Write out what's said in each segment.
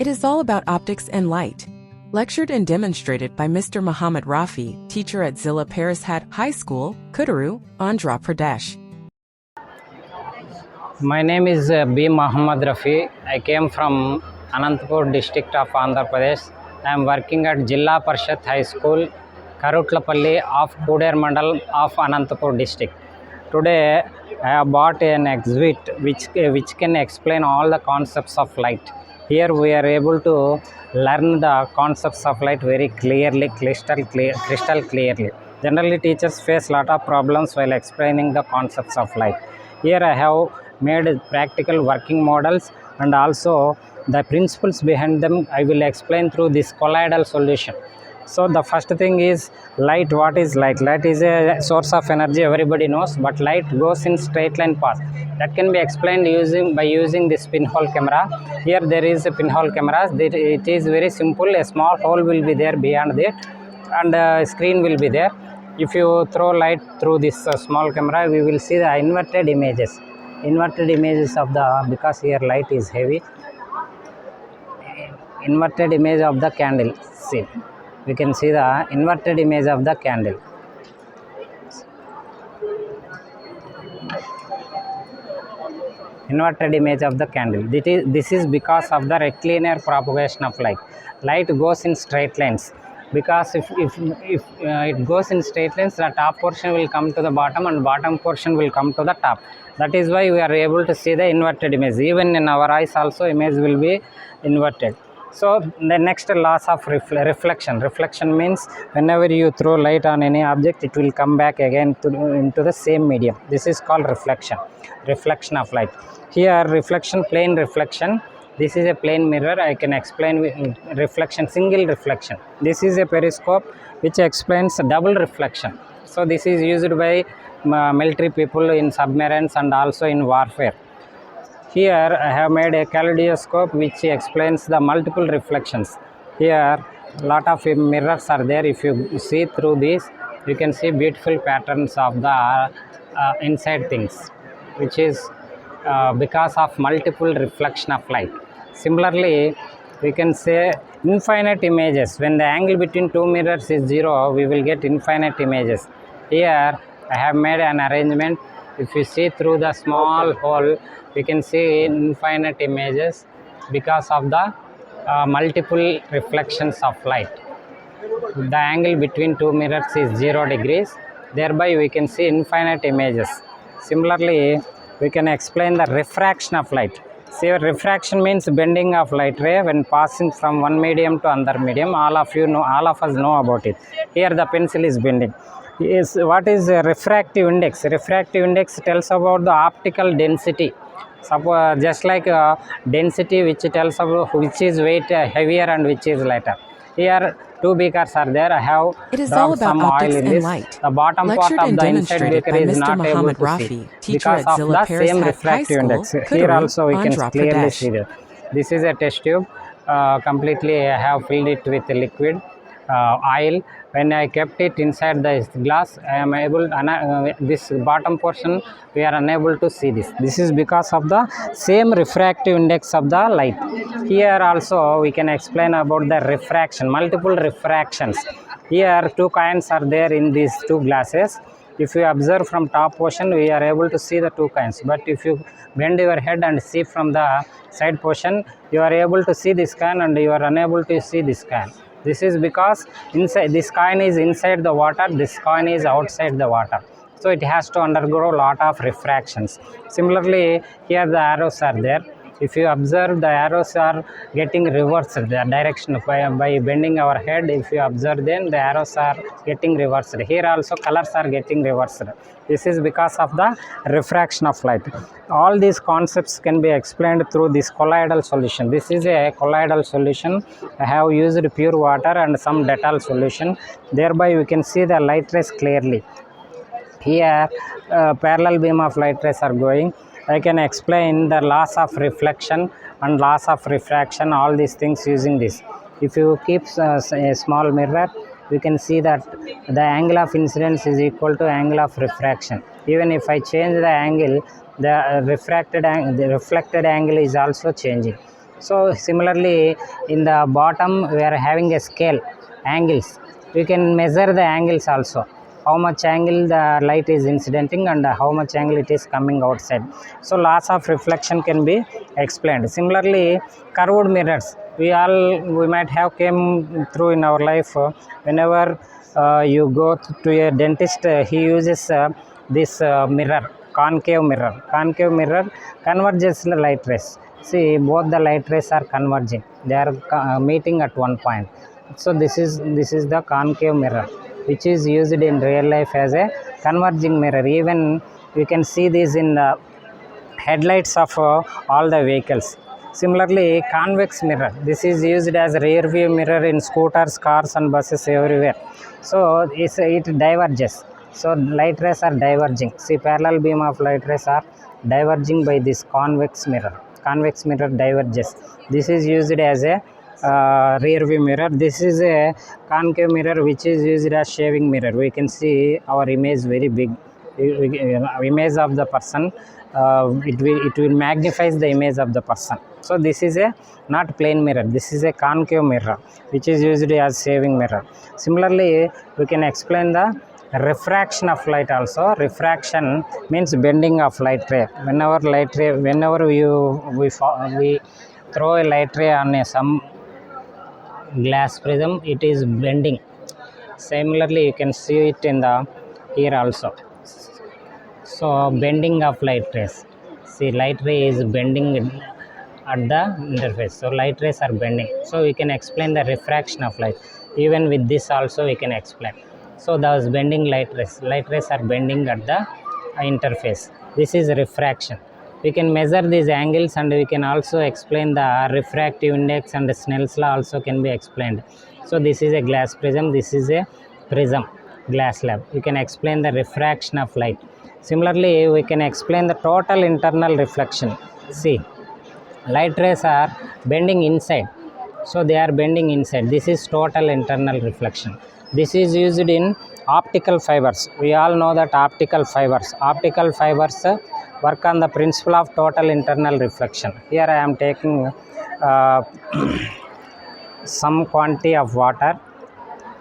It is all about optics and light. Lectured and demonstrated by Mr. Mohammed Rafi, teacher at Zilla Parishad School, Kuderu, Andhra Pradesh. My name is B. Mohammed Rafi. I came from Anantapur district of Andhra Pradesh. I am working at Zilla Parishad High School, Karutlapalli of Kuderu Mandal of Anantapur district. Today I have bought an exhibit which can explain all the concepts of light. Here we are able to learn the concepts of light very clearly, crystal clearly. Generally teachers face lot of problems while explaining the concepts of light. Here I have made practical working models and also the principles behind them I will explain through this colloidal solution. So the first thing is light. What is light? Light is a source of energy, everybody knows, but light goes in straight line path. That can be explained by using this pinhole camera. Here there is a pinhole camera. It is very simple. A small hole will be there beyond it and a screen will be there. If you throw light through this small camera, we will see the inverted images of the, because here light is heavy, inverted image of the candle. See, we can see the inverted image of the candle. Inverted image of the candle. This is because of the rectilinear propagation of light. Light goes in straight lines. Because if it goes in straight lines, the top portion will come to the bottom and bottom portion will come to the top. That is why we are able to see the inverted image. Even in our eyes also image will be inverted. So the next laws of reflection. Reflection means whenever you throw light on any object, it will come back again into the same medium. This is called reflection. Reflection of light. Here reflection, plane reflection. This is a plane mirror. I can explain with reflection, single reflection. This is a periscope which explains double reflection. So this is used by military people in submarines and also in warfare. Here I have made a kaleidoscope which explains the multiple reflections. Here lot of mirrors are there. If you see through this, you can see beautiful patterns of the inside things, which is because of multiple reflection of light. Similarly, we can say infinite images. When the angle between two mirrors is 0, we will get infinite images. Here I have made an arrangement. If you see through the small hole, we can see infinite images because of the multiple reflections of light. The angle between two mirrors is 0 degrees. Thereby we can see infinite images. Similarly, we can explain the refraction of light. See, refraction means bending of light ray when passing from one medium to another medium. All of us know about it. Here the pencil is bending. What is refractive index? Refractive index tells about the optical density. Suppose just like density, which tells about which is weight heavier and which is lighter. Here two beakers are there. I have dropped some oil in this. Light. The bottom Lectured part of the inside beaker is Mr. not able Mohammed to Rafi, see teacher because at of Zilla the same Parishad refractive High index. School, Here Kuderu, also we can Andhra clearly Pradesh. see that. This is a test tube. Completely I have filled it with liquid oil. When I kept it inside the glass, I am able this bottom portion we are unable to see this. This is because of the same refractive index of the light. Here also we can explain about the refraction, multiple refractions. Here two coins are there in these two glasses. If you observe from top portion, we are able to see the two coins. But if you bend your head and see from the side portion, you are able to see this coin and you are unable to see this coin. This is because inside this coin is inside the water, this coin is outside the water. So it has to undergo a lot of refractions. Similarly, here the arrows are there. If you observe, the arrows are getting reversed, the direction by bending our head. If you observe, then the arrows are getting reversed. Here also colors are getting reversed. This is because of the refraction of light. All these concepts can be explained through this colloidal solution. This is a colloidal solution. I have used pure water and some Dettol solution. Thereby we can see the light rays clearly. Here parallel beam of light rays are going. I can explain the laws of reflection and laws of refraction, all these things using this. If you keep a small mirror, we can see that the angle of incidence is equal to angle of refraction. Even if I change the angle, the reflected angle is also changing. So similarly, in the bottom we are having a scale, angles. We can measure the angles also, how much angle the light is incidenting and how much angle it is coming outside. So laws of reflection can be explained. Similarly, curved mirrors, we might have came through in our life. Whenever you go to a dentist, he uses this mirror, concave mirror converges the light rays. See, both the light rays are converging, they are meeting at one point. So this is the concave mirror, which is used in real life as a converging mirror. Even you can see this in the headlights of all the vehicles. Similarly, convex mirror, this is used as rear view mirror in scooters, cars and buses, everywhere. So it diverges. So light rays are diverging. See, parallel beam of light rays are diverging by this convex mirror. Convex mirror diverges. This is used as a rear view mirror. This is a concave mirror which is used as shaving mirror. We can see our image very big, image of the person. It will magnifies the image of the person. So this is a not plane mirror, this is a concave mirror which is used as shaving mirror. Similarly, we can explain the refraction of light also. Refraction means bending of light ray. Whenever we throw a light ray on some glass prism, it is bending. Similarly, you can see it in the here also. So bending of light rays. See, light ray is bending at the interface. So light rays are bending. So we can explain the refraction of light. Even with this also we can explain. So those bending light rays. Light rays are bending at the interface. This is refraction. We can measure these angles and we can also explain the refractive index, and Snell's law also can be explained. So this is a glass prism. This is a prism glass slab. We can explain the refraction of light. Similarly, we can explain the total internal reflection. See, light rays are bending inside. So they are bending inside. This is total internal reflection. This is used in optical fibers. We all know that optical fibers work on the principle of total internal reflection. Here I am taking some quantity of water.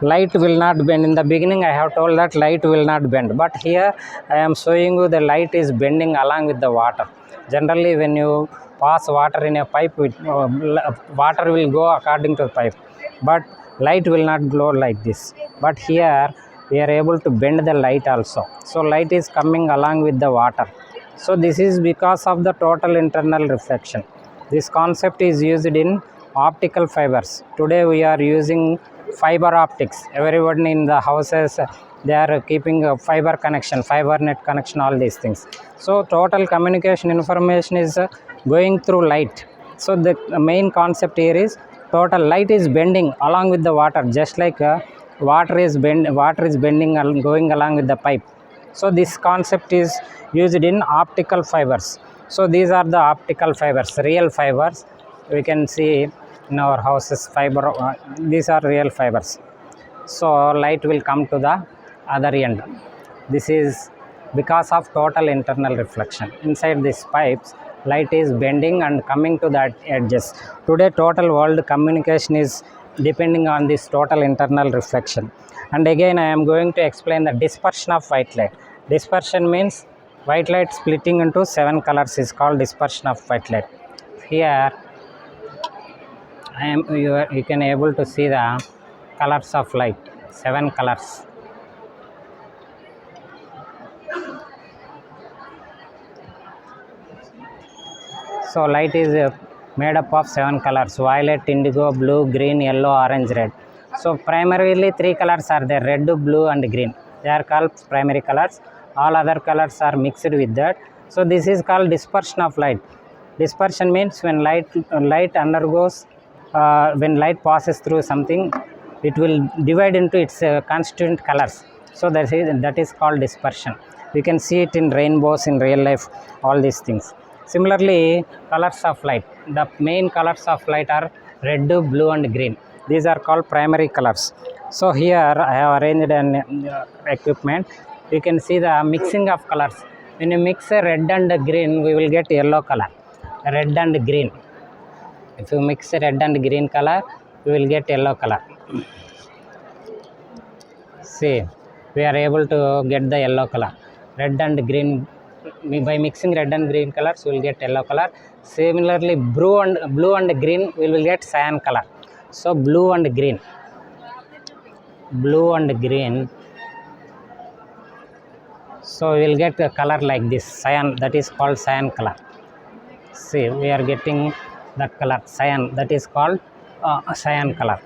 Light will not bend. In the beginning I have told that light will not bend, but here I am showing you the light is bending along with the water. Generally, when you pass water in a pipe, water will go according to the pipe, but light will not glow like this. But here we are able to bend the light also. So light is coming along with the water. So this is because of the total internal reflection. This concept is used in optical fibers. Today we are using fiber optics. Everyone in the houses, they are keeping a fiber connection, fiber net connection, all these things. So total communication information is going through light. So the main concept here is total light is bending along with the water, just like water is bending and going along with the pipe. So this concept is used in optical fibers. So these are the optical fibers, real fibers. We can see in our houses fiber, these are real fibers. So light will come to the other end. This is because of total internal reflection. Inside these pipes, light is bending and coming to the edges. Today total world communication is depending on this total internal reflection. And again I am going to explain the dispersion of white light. Dispersion means white light splitting into 7 colors is called dispersion of white light. Here you can able to see the colors of light, 7 colors. So light is made up of 7 colors: violet, indigo, blue, green, yellow, orange, red. So primarily 3 colors are there: red, blue and green. They are called primary colors. All other colors are mixed with that. So this is called dispersion of light. Dispersion means when light undergoes, when light passes through something, it will divide into its constituent colors. So that is called dispersion. We can see it in rainbows in real life, all these things. Similarly, colors of light. The main colors of light are red, blue and green. These are called primary colors. So here I have arranged an equipment. You can see the mixing of colors. When you mix red and green, we will get yellow color. Red and green. If you mix red and green color, you will get yellow color. See, we are able to get the yellow color. Red and green, by mixing red and green colors, we will get yellow color. Similarly, blue and green, we will get cyan color. So blue and green, so we will get a color like this, cyan, that is called cyan color. See, we are getting that color, cyan, that is called cyan color.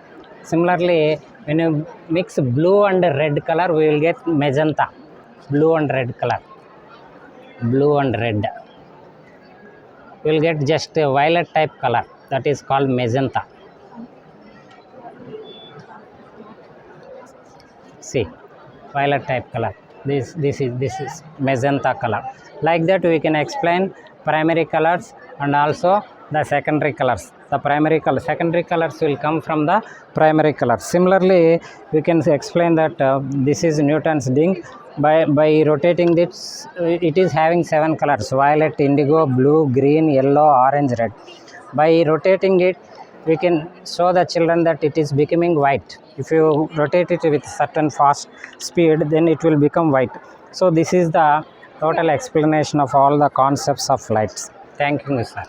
Similarly, when you mix blue and red color, we will get magenta, blue and red color, blue and red. We will get just a violet type color, that is called magenta. See, violet type color. This is magenta color. Like that, we can explain primary colors and also the secondary colors. The primary color, secondary colors will come from the primary colors. Similarly, we can explain that this is Newton's ring. By rotating this, it is having 7 colors: violet, indigo, blue, green, yellow, orange, red. By rotating it, we can show the children that it is becoming white. If you rotate it with certain fast speed, then it will become white. So this is the total explanation of all the concepts of lights. Thank you, sir.